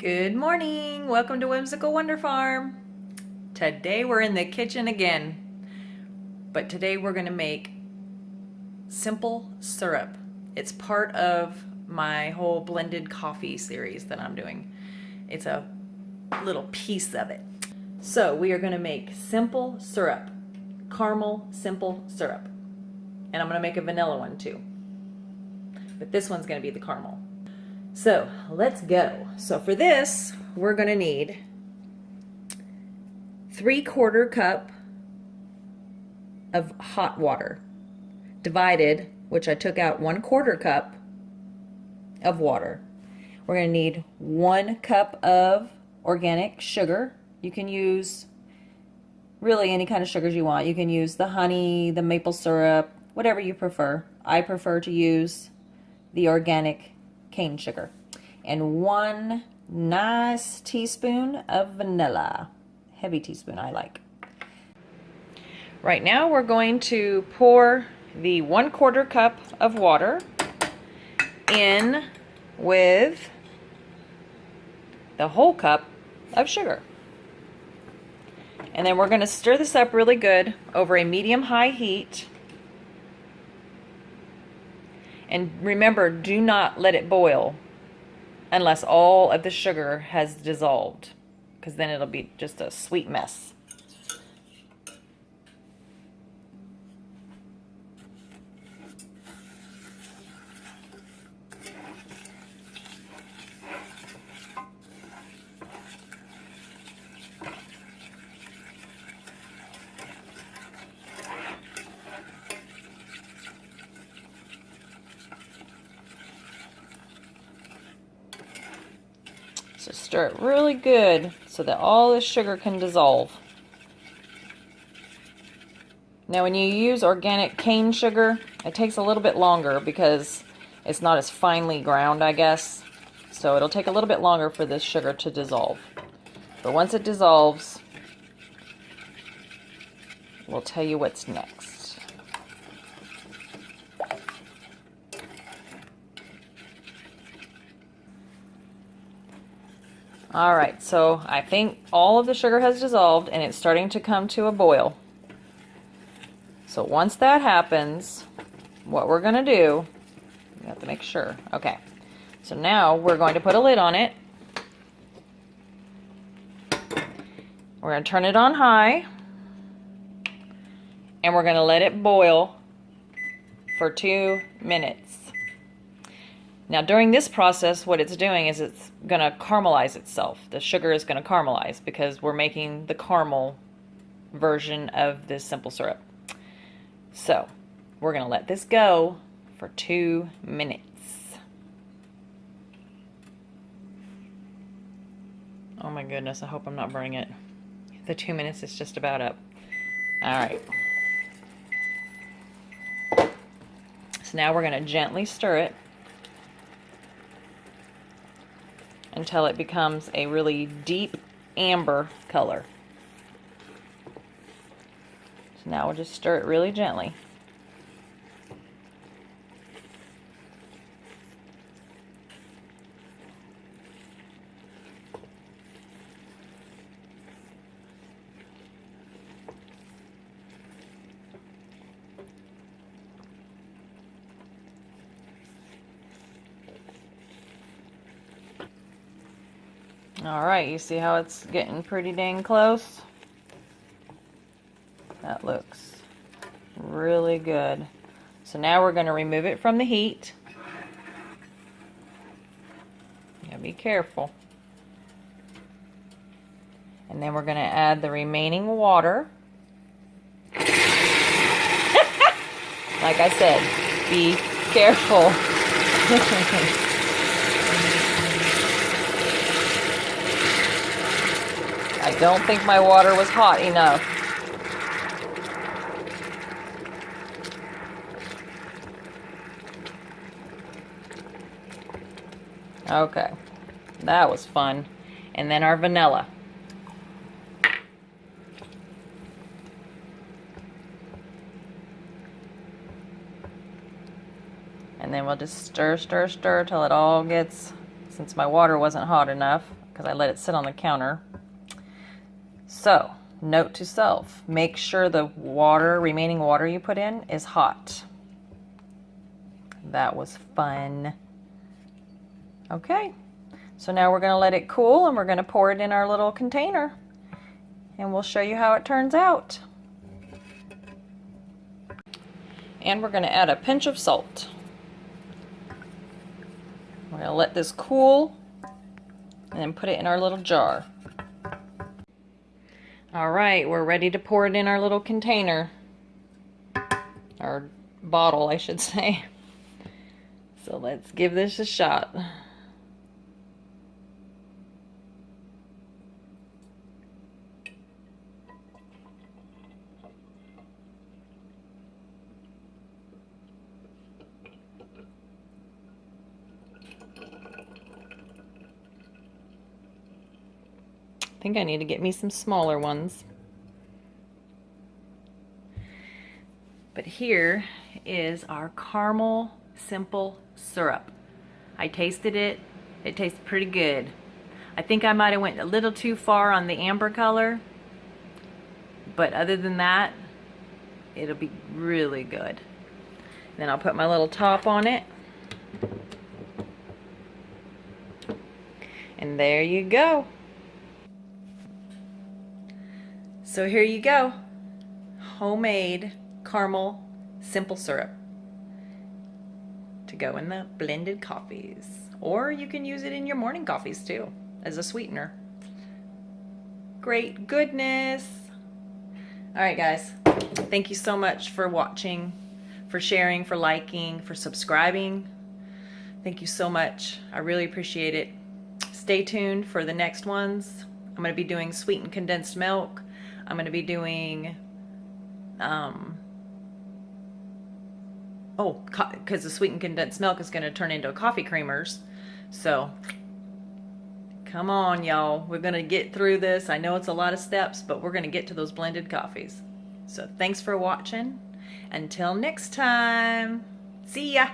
Good morning. Welcome to Whimsical Wonder Farm. Today we're in the kitchen again, but today we're going to make simple syrup. It's part of my whole blended coffee series that I'm doing. It's a little piece of it. So we are going to make simple syrup, caramel simple syrup. And I'm going to make a vanilla one too. But this one's going to be the caramel. So let's go. So for this, we're going to need 3/4 cup of hot water divided, which I took out 1/4 cup of water. We're going to need 1 cup of organic sugar. You can use really any kind of sugars you want. You can use the honey, the maple syrup, whatever you prefer. I prefer to use the organic cane sugar, and 1 nice teaspoon of vanilla. Heavy teaspoon I like. Right now we're going to pour the 1/4 cup of water in with the whole cup of sugar. And then we're going to stir this up really good over a medium-high heat. And remember, do not let it boil unless all of the sugar has dissolved, because then it'll be just a sweet mess. So stir it really good so that all the sugar can dissolve. Now when you use organic cane sugar, it takes a little bit longer because it's not as finely ground, I guess. So it'll take a little bit longer for this sugar to dissolve. But once it dissolves, we'll tell you what's next. Alright, so I think all of the sugar has dissolved and it's starting to come to a boil. So once that happens, what we're going to do, you have to make sure. Okay, so now we're going to put a lid on it. We're going to turn it on high and we're going to let it boil for 2 minutes. Now during this process, what it's doing is it's going to caramelize itself. The sugar is going to caramelize because we're making the caramel version of this simple syrup. So we're going to let this go for 2 minutes. Oh my goodness, I hope I'm not burning it. The 2 minutes is just about up. Alright. So now we're going to gently stir it until it becomes a really deep amber color. So now we'll just stir it really gently. Alright, you see how it's getting pretty dang close? That looks really good. So now we're going to remove it from the heat. You gotta be careful. And then we're going to add the remaining water. Like I said, be careful. I don't think my water was hot enough. Okay, that was fun. And then our vanilla. And then we'll just stir, stir, stir till it all gets, since my water wasn't hot enough, because I let it sit on the counter. So, note to self, make sure the remaining water you put in is hot. That was fun. Okay, so now we're going to let it cool and we're going to pour it in our little container. And we'll show you how it turns out. And we're going to add a pinch of salt. We're going to let this cool and then put it in our little jar. Alright, we're ready to pour it in our little container. Or bottle, I should say. So let's give this a shot. I think I need to get me some smaller ones. But here is our caramel simple syrup. I tasted it. It tastes pretty good. I think I might have went a little too far on the amber color, but other than that, it'll be really good. Then I'll put my little top on it. And there you go. So here you go, homemade caramel simple syrup to go in the blended coffees. Or you can use it in your morning coffees too, as a sweetener. Great goodness. All right, guys, thank you so much for watching, for sharing, for liking, for subscribing. Thank you so much. I really appreciate it. Stay tuned for the next ones. I'm going to be doing sweetened condensed milk. I'm going to be doing, because the sweetened condensed milk is going to turn into coffee creamers. So, come on, y'all. We're going to get through this. I know it's a lot of steps, but we're going to get to those blended coffees. So, thanks for watching. Until next time, see ya.